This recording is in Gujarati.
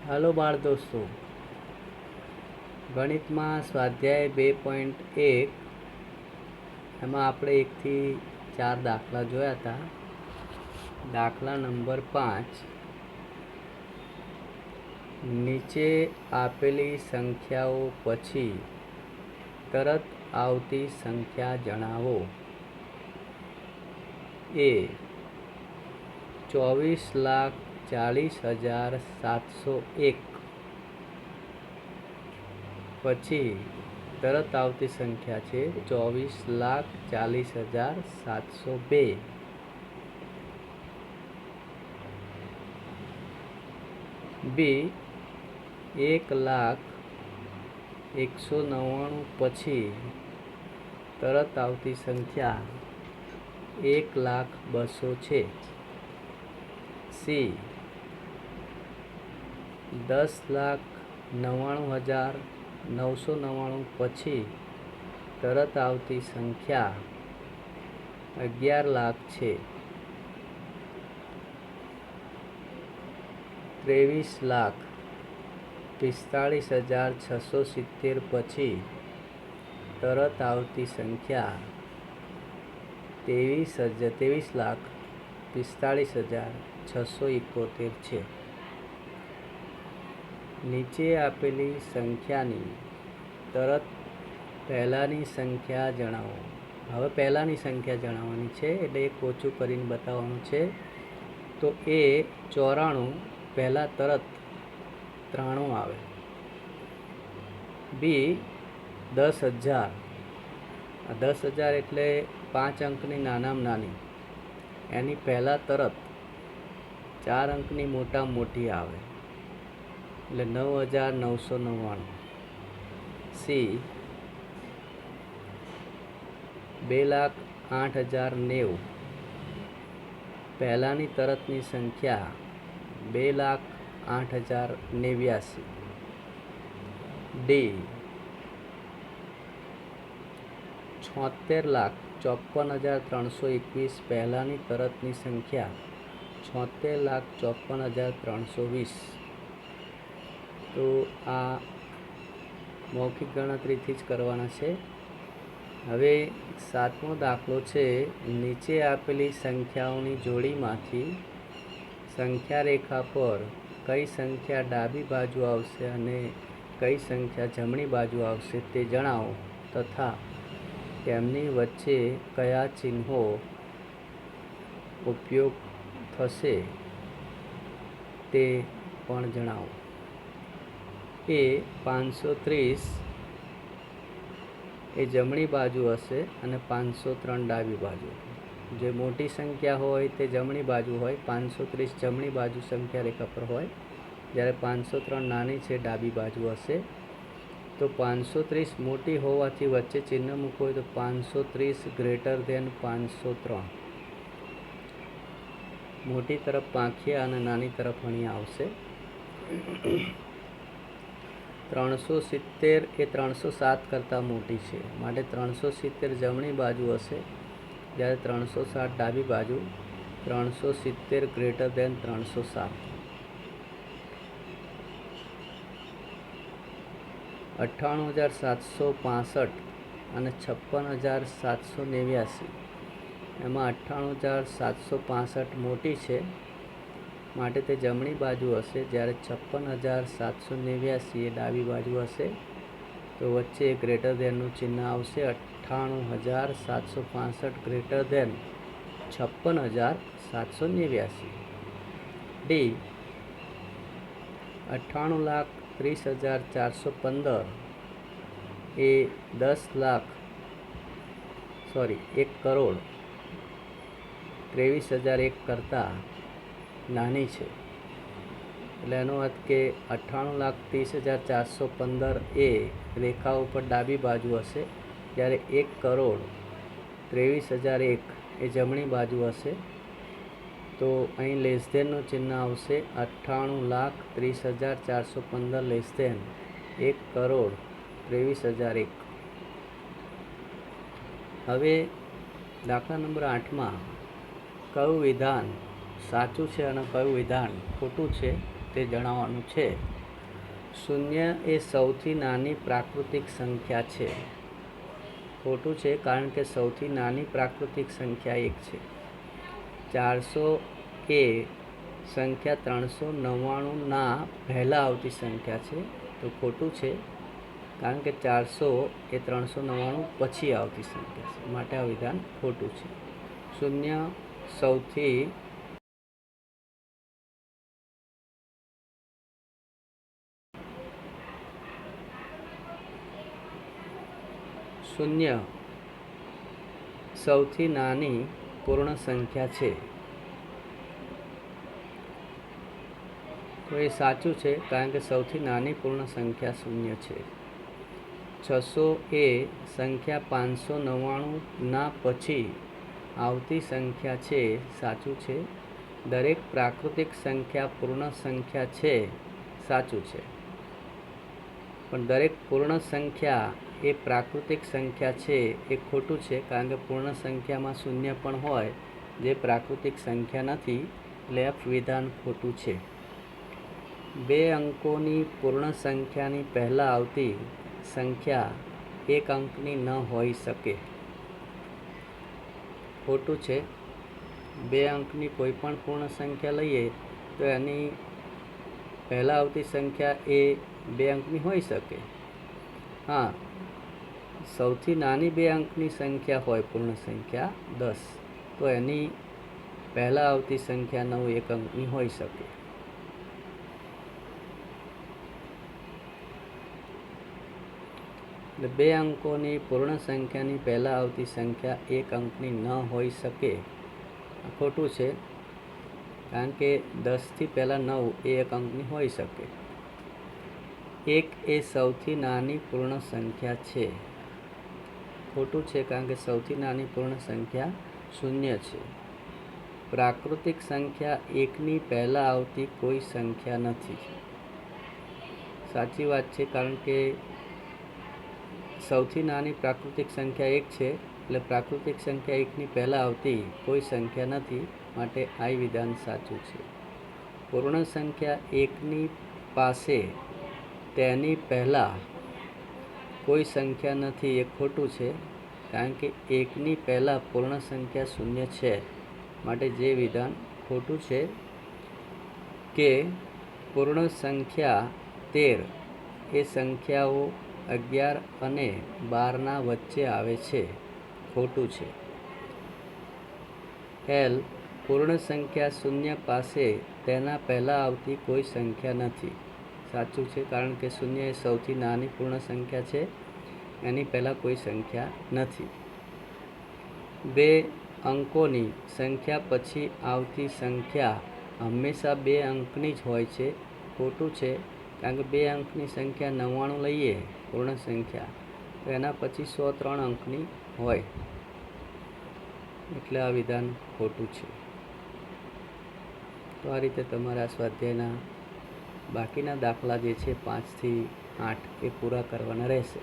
हेलो बाळ दोस्तों, गणित में स्वाध्याय 2.1 एम આપણે 1 થી 4 દાખલા જોયા હતા। દાખલા નંબર 5, નીચે આપેલી સંખ્યાઓ પછી તરત આવતી સંખ્યા જણાવો। એ 24,40,701 પછી તરત આવતી સંખ્યા છે 24,40,702। બી 1,01,99 પછી તરત આવતી સંખ્યા 1,02,000 છે। सी 10,99,999 પછી તરત આવતી સંખ્યા 11,00,000 છે। 23,45,670 પછી તરત આવતી સંખ્યા 23,45,671 છે। નીચે આપેલી સંખ્યાની તરત પહેલાંની સંખ્યા જણાવો। હવે પહેલાંની સંખ્યા જણાવવાની છે, એટલે એક ઓછું કરીને બતાવવાનું છે। તો એ 94 પહેલાં તરત 93 આવે। બી 10,000, 10,000 એટલે 5 અંકની નાનામાં નાની, એની પહેલાં તરત 4 અંકની મોટામાં મોટી આવે, એટલે 9,999। સી 2,08,090 પહેલાંની તરતની સંખ્યા 2,08,089। ડી 76,54,321 પહેલાંની તરતની સંખ્યા 76,54,320। તો આ મૌખિક ગણતરીથી જ કરવાના છે। હવે 7મો દાખલો છે, નીચે આપેલી સંખ્યાઓની જોડીમાંથી સંખ્યા રેખા પર કઈ સંખ્યા ડાબી બાજુ આવશે અને કઈ સંખ્યા જમણી બાજુ આવશે તે જણાવો, તથા તેમની વચ્ચે કયા ચિહ્નો ઉપયોગ થશે તે પણ જણાવો। એ 530 એ જમણી બાજુ હશે અને 503 ડાબી બાજુ। જે મોટી સંખ્યા હોય તે જમણી બાજુ હોય, 530 જમણી બાજુ સંખ્યા રેખા પર હોય, જ્યારે 503 નાની છે ડાબી બાજુ હશે। તો 530 મોટી હોવાથી વચ્ચે ચિહ્ન મૂકવું હોય તો 530 ગ્રેટર ધેન 503, મોટી તરફ પાંખિયા અને નાની તરફ અહીંયા આવશે। 370 એ 307 કરતાં મોટી છે, માટે 370 જમણી બાજુ હશે, જ્યારે 307 ડાબી બાજુ। 370 ગ્રેટર ધેન 307। 98,765 અને 56,789, એમાં 98,765 મોટી છે, માટે તે જમણી બાજુ હશે, જ્યારે 56,789 એ ડાબી બાજુ હશે। તો વચ્ચે ગ્રેટર ધેનનું ચિહ્ન આવશે। 98,765 ગ્રેટર ધેન 56,789। ડી 98,30,415 એ 1 કરોડ 23,001 કરતાં નાની છે, એટલે એનો અર્થ કે 98,30,415 એ રેખા ઉપર ડાબી બાજુ હશે, જ્યારે 1 કરોડ 23,001 એ જમણી બાજુ હશે। તો અહીં લેસ ધેનનું ચિહ્ન આવશે। 98,30,415 લેસ ધેન 1 કરોડ 23,001। હવે દાખલા નંબર 8માં કયું વિધાન સાચું છે અને કયું વિધાન ખોટું છે તે જણાવવાનું છે. શૂન્ય એ સૌથી નાની પ્રાકૃતિક સંખ્યા છે. ખોટું છે, કારણ કે સૌથી નાની પ્રાકૃતિક સંખ્યા 1 છે. 400 એ સંખ્યા 399ના પહેલાં આવતી સંખ્યા છે. તો ખોટું છે, કારણ કે 400 એ 399 પછી આવતી સંખ્યા છે, માટે આ વિધાન ખોટું છે. શૂન્ય સૌથી શૂન્ય સૌથી નાની પૂર્ણ સંખ્યા છે. તો એ સાચું છે, કારણ કે સૌથી નાની પૂર્ણ સંખ્યા શૂન્ય છે. 600 એ સંખ્યા 599ના પછી આવતી સંખ્યા છે. સાચું છે. દરેક પ્રાકૃતિક સંખ્યા પૂર્ણ સંખ્યા છે. સાચું છે. પણ દરેક પૂર્ણ સંખ્યા એ પ્રાકૃતિક સંખ્યા છે એ ખોટું છે, કારણ કે પૂર્ણ સંખ્યામાં શૂન્ય પણ હોય, જે પ્રાકૃતિક સંખ્યા નથી, એટલે F વિધાન ખોટું છે. 2 અંકોની પૂર્ણ સંખ્યાની પહેલાં આવતી સંખ્યા 1 અંકની ન હોઈ શકે. ખોટું છે. 2 અંકની કોઈ પણ પૂર્ણ સંખ્યા લઈએ તો એની પહેલાં આવતી સંખ્યા એ 2 અંકની હોઈ શકે. હા, સૌથી નાની 2 અંકની સંખ્યા હોય પૂર્ણ સંખ્યા 10, તો એની પહેલાં આવતી સંખ્યા 9 1 અંકની હોઈ શકે. એટલે 2 અંકોની પૂર્ણ સંખ્યાની પહેલાં આવતી સંખ્યા 1 અંકની ન હોઈ શકે. ખોટું છે, કારણ કે 10થી પહેલાં 9 એ 1 અંકની હોઈ શકે. 1 એ સૌથી નાની પૂર્ણ સંખ્યા છે. ખોટું છે, કારણ કે સૌથી નાની પૂર્ણ સંખ્યા 0 છે. પ્રાકૃતિક સંખ્યા 1ની પહેલાં આવતી કોઈ સંખ્યા નથી. સાચી વાત છે, કારણ કે સૌથી નાની પ્રાકૃતિક સંખ્યા 1 છે, એટલે પ્રાકૃતિક સંખ્યા 1ની પહેલાં આવતી કોઈ સંખ્યા નથી, માટે આ વિધાન સાચું છે. પૂર્ણ સંખ્યા 1ની પાસે તેની પહેલાં કોઈ સંખ્યા નથી એ ખોટું છે, કારણ કે 1ની પહેલાં પૂર્ણ સંખ્યા 0 છે, માટે જે વિધાન ખોટું છે કે પૂર્ણ સંખ્યા 13 એ સંખ્યાઓ 11 અને 12ના વચ્ચે આવે છે. ખોટું છે. L પૂર્ણ સંખ્યા 0 પાસે તેના પહેલાં આવતી કોઈ સંખ્યા નથી. સાચું છે, કારણ કે 0 એ સૌથી નાની પૂર્ણ સંખ્યા છે, એની પહેલાં કોઈ સંખ્યા નથી. 2 અંકોની સંખ્યા પછી આવતી સંખ્યા હંમેશા 2 અંકની જ હોય છે. ખોટું છે, કારણ કે 2 અંકની સંખ્યા 99 લઈએ પૂર્ણ સંખ્યા, તો એના પછી 103 અંકની હોય, એટલે આ વિધાન ખોટું છે. તો આ રીતે તમારે આ સ્વાધ્યાયના બાકીના દાખલા જે છે 5 થી 8 એ પૂરા કરવાના રહેશે.